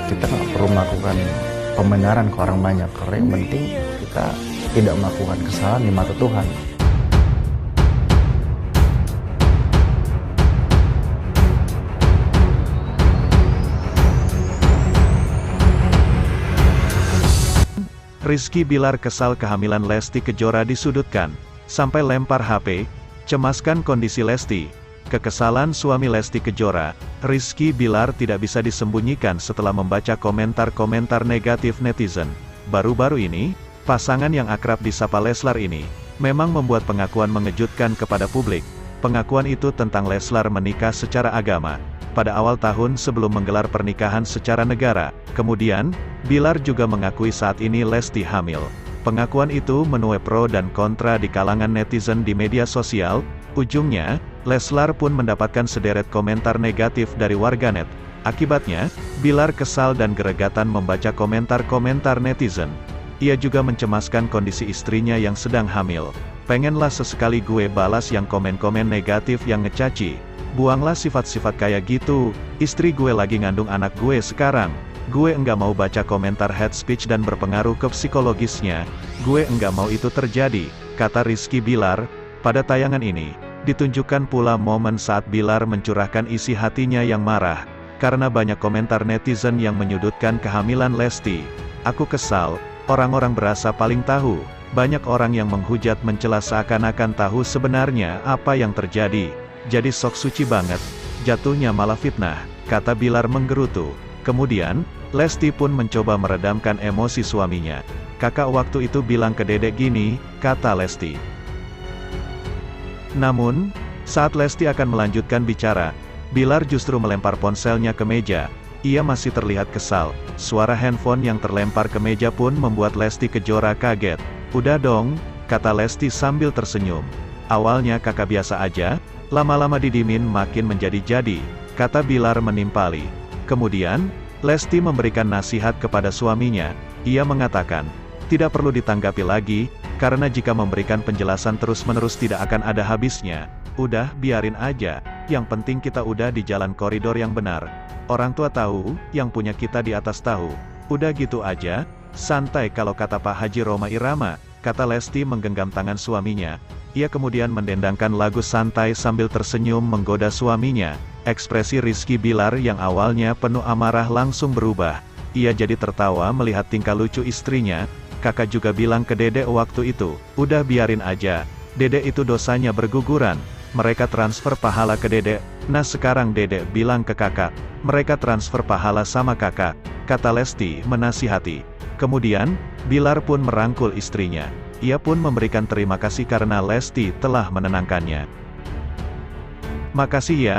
kita nggak perlu melakukan pembenaran ke orang banyak, karena yang penting kita tidak melakukan kesalahan di mata Tuhan. Rizky Bilar kesal kehamilan Lesti Kejora disudutkan, sampai lempar HP, cemaskan kondisi Lesti. Kekesalan suami Lesti Kejora, Rizky Bilar tidak bisa disembunyikan setelah membaca komentar-komentar negatif netizen. Baru-baru ini, pasangan yang akrab disapa Leslar ini, memang membuat pengakuan mengejutkan kepada publik. Pengakuan itu tentang Leslar menikah secara agama pada awal tahun sebelum menggelar pernikahan secara negara. Kemudian, Bilar juga mengakui saat ini Lesti hamil. Pengakuan itu menuai pro dan kontra di kalangan netizen di media sosial. Ujungnya, Leslar pun mendapatkan sederet komentar negatif dari warganet. Akibatnya, Bilar kesal dan geregatan membaca komentar-komentar netizen. Ia juga mencemaskan kondisi istrinya yang sedang hamil. Pengenlah sesekali gue balas yang komen-komen negatif yang ngecaci. Buanglah sifat-sifat kayak gitu, istri gue lagi ngandung anak gue sekarang. Gue enggak mau baca komentar hate speech dan berpengaruh ke psikologisnya. Gue enggak mau itu terjadi, kata Rizky Bilar. Pada tayangan ini, ditunjukkan pula momen saat Bilar mencurahkan isi hatinya yang marah, karena banyak komentar netizen yang menyudutkan kehamilan Lesti. Aku kesal, orang-orang berasa paling tahu. Banyak orang yang menghujat mencela seakan-akan tahu sebenarnya apa yang terjadi. Jadi sok suci banget, jatuhnya malah fitnah, kata Bilar menggerutu. Kemudian, Lesti pun mencoba meredamkan emosi suaminya. Kakak waktu itu bilang ke dedek gini, kata Lesti. Namun, saat Lesti akan melanjutkan bicara, Bilar justru melempar ponselnya ke meja. Ia masih terlihat kesal. Suara handphone yang terlempar ke meja pun membuat Lesti Kejora kaget. Udah dong, kata Lesti sambil tersenyum. Awalnya kakak biasa aja, lama-lama didimin makin menjadi-jadi, kata Bilar menimpali. Kemudian, Lesti memberikan nasihat kepada suaminya. Ia mengatakan, tidak perlu ditanggapi lagi, karena jika memberikan penjelasan terus-menerus tidak akan ada habisnya. Udah, biarin aja, yang penting kita udah di jalan koridor yang benar. Orang tua tahu, yang punya kita di atas tahu. Udah gitu aja, santai kalau kata Pak Haji Rhoma Irama, kata Lesti menggenggam tangan suaminya. Ia kemudian mendendangkan lagu santai sambil tersenyum menggoda suaminya. Ekspresi Rizky Bilar yang awalnya penuh amarah langsung berubah. Ia jadi tertawa melihat tingkah lucu istrinya. Kakak juga bilang ke dedek waktu itu, udah biarin aja, dedek itu dosanya berguguran. Mereka transfer pahala ke dedek. Nah sekarang dedek bilang ke kakak, mereka transfer pahala sama kakak, kata Lesti menasihati. Kemudian, Bilar pun merangkul istrinya. Ia pun memberikan terima kasih karena Lesti telah menenangkannya. Makasih ya,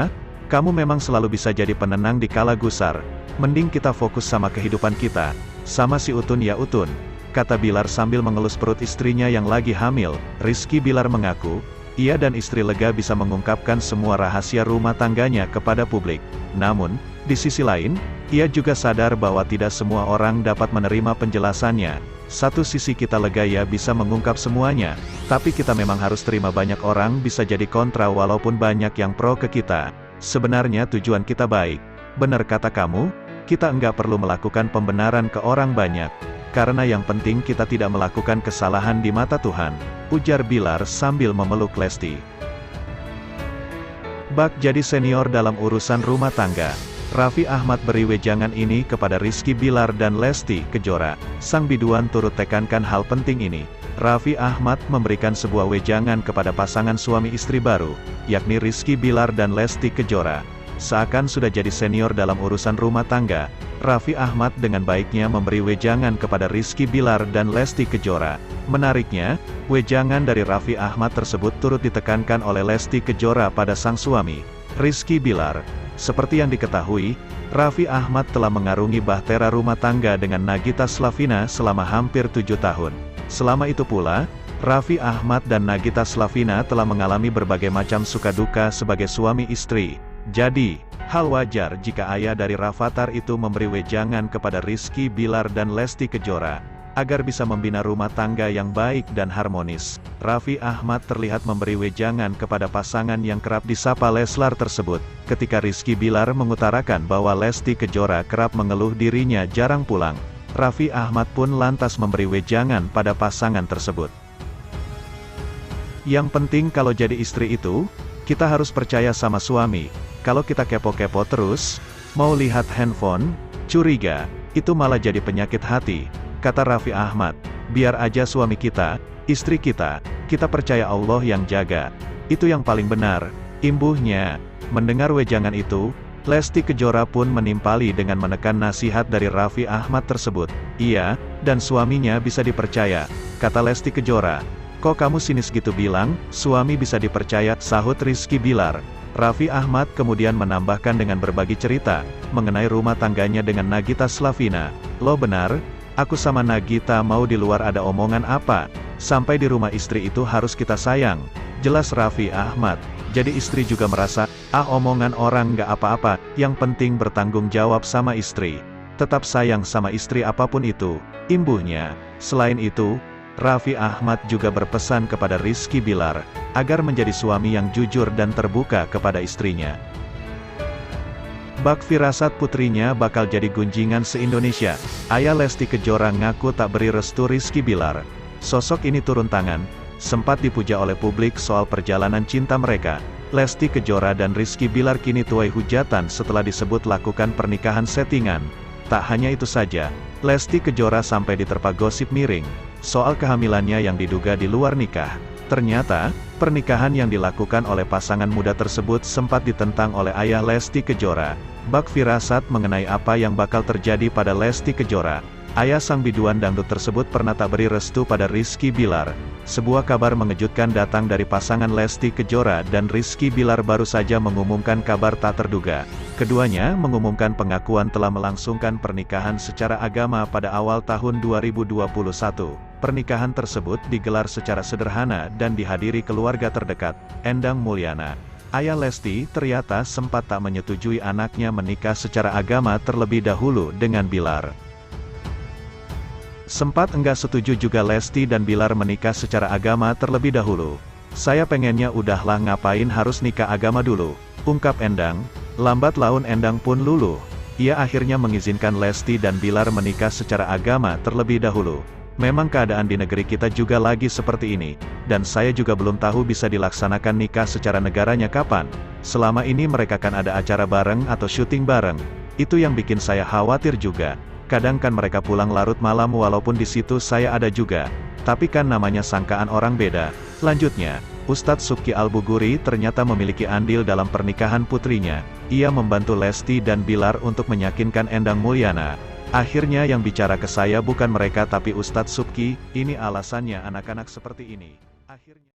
kamu memang selalu bisa jadi penenang di kala gusar. Mending kita fokus sama kehidupan kita, sama si Utun ya Utun, kata Bilar sambil mengelus perut istrinya yang lagi hamil. Rizky Bilar mengaku, ia dan istri lega bisa mengungkapkan semua rahasia rumah tangganya kepada publik. Namun, di sisi lain, ia juga sadar bahwa tidak semua orang dapat menerima penjelasannya. Satu sisi kita lega ya bisa mengungkap semuanya, tapi kita memang harus terima banyak orang bisa jadi kontra walaupun banyak yang pro ke kita. Sebenarnya tujuan kita baik. Benar kata kamu, kita enggak perlu melakukan pembenaran ke orang banyak. Karena yang penting kita tidak melakukan kesalahan di mata Tuhan, ujar Bilar sambil memeluk Lesti. Bak jadi senior dalam urusan rumah tangga. Raffi Ahmad beri wejangan ini kepada Rizky Bilar dan Lesti Kejora. Sang biduan turut tekankan hal penting ini. Raffi Ahmad memberikan sebuah wejangan kepada pasangan suami istri baru, yakni Rizky Bilar dan Lesti Kejora. Seakan sudah jadi senior dalam urusan rumah tangga, Raffi Ahmad dengan baiknya memberi wejangan kepada Rizky Bilar dan Lesti Kejora. Menariknya, wejangan dari Raffi Ahmad tersebut turut ditekankan oleh Lesti Kejora pada sang suami, Rizky Bilar. Seperti yang diketahui, Raffi Ahmad telah mengarungi bahtera rumah tangga dengan Nagita Slavina selama hampir 7 tahun. Selama itu pula, Raffi Ahmad dan Nagita Slavina telah mengalami berbagai macam suka duka sebagai suami istri. Jadi, hal wajar jika ayah dari Rafathar itu memberi wejangan kepada Rizky Bilar dan Lesti Kejora. agar bisa membina rumah tangga yang baik dan harmonis. Raffi Ahmad terlihat memberi wejangan kepada pasangan yang kerap disapa Leslar tersebut, ketika Rizky Bilar mengutarakan bahwa Lesti Kejora kerap mengeluh dirinya jarang pulang. Raffi Ahmad pun lantas memberi wejangan pada pasangan tersebut. Yang penting kalau jadi istri itu, kita harus percaya sama suami. Kalau kita kepo-kepo terus, mau lihat handphone, curiga, itu malah jadi penyakit hati. Kata Raffi Ahmad, biar aja suami kita, istri kita percaya Allah yang jaga. Itu yang paling benar, imbuhnya. Mendengar wejangan itu, Lesti Kejora pun menimpali dengan menekan nasihat dari Raffi Ahmad tersebut. Iya, dan suaminya bisa dipercaya, kata Lesti Kejora. Kok kamu sinis gitu bilang, suami bisa dipercaya, sahut Rizky Bilar. Raffi Ahmad kemudian menambahkan dengan berbagi cerita, mengenai rumah tangganya dengan Nagita Slavina. Lo benar? Aku sama Nagita mau di luar ada omongan apa? Sampai di rumah istri itu harus kita sayang. Jelas Raffi Ahmad. Jadi istri juga merasa, omongan orang nggak apa-apa, yang penting bertanggung jawab sama istri. Tetap sayang sama istri apapun itu, imbuhnya. Selain itu, Raffi Ahmad juga berpesan kepada Rizky Bilar, agar menjadi suami yang jujur dan terbuka kepada istrinya. Bak firasat putrinya bakal jadi gunjingan se-Indonesia. Ayah Lesti Kejora ngaku tak beri restu Rizky Bilar. Sosok ini turun tangan, sempat dipuja oleh publik soal perjalanan cinta mereka. Lesti Kejora dan Rizky Bilar kini tuai hujatan setelah disebut lakukan pernikahan settingan. Tak hanya itu saja, Lesti Kejora sampai diterpa gosip miring soal kehamilannya yang diduga di luar nikah. Ternyata, pernikahan yang dilakukan oleh pasangan muda tersebut sempat ditentang oleh ayah Lesti Kejora. Bak firasat mengenai apa yang bakal terjadi pada Lesti Kejora. Ayah sang biduan dangdut tersebut pernah tak beri restu pada Rizky Bilar. Sebuah kabar mengejutkan datang dari pasangan Lesti Kejora dan Rizky Bilar baru saja mengumumkan kabar tak terduga. Keduanya mengumumkan pengakuan telah melangsungkan pernikahan secara agama pada awal tahun 2021. Pernikahan tersebut digelar secara sederhana dan dihadiri keluarga terdekat, Endang Mulyana. Ayah Lesti ternyata sempat tak menyetujui anaknya menikah secara agama terlebih dahulu dengan Bilar. Sempat enggak setuju juga Lesti dan Bilar menikah secara agama terlebih dahulu. Saya pengennya udahlah ngapain harus nikah agama dulu, ungkap Endang. Lambat laun Endang pun luluh. Ia akhirnya mengizinkan Lesti dan Bilar menikah secara agama terlebih dahulu. Memang keadaan di negeri kita juga lagi seperti ini, dan saya juga belum tahu bisa dilaksanakan nikah secara negaranya kapan. Selama ini mereka kan ada acara bareng atau syuting bareng. Itu yang bikin saya khawatir juga. Kadang kan mereka pulang larut malam walaupun di situ saya ada juga. Tapi kan namanya sangkaan orang beda. Lanjutnya, Ustadz Subki Al-Buguri ternyata memiliki andil dalam pernikahan putrinya. Ia membantu Lesti dan Bilar untuk meyakinkan Endang Mulyana. Akhirnya yang bicara ke saya bukan mereka tapi Ustadz Subki, ini alasannya anak-anak seperti ini. Akhirnya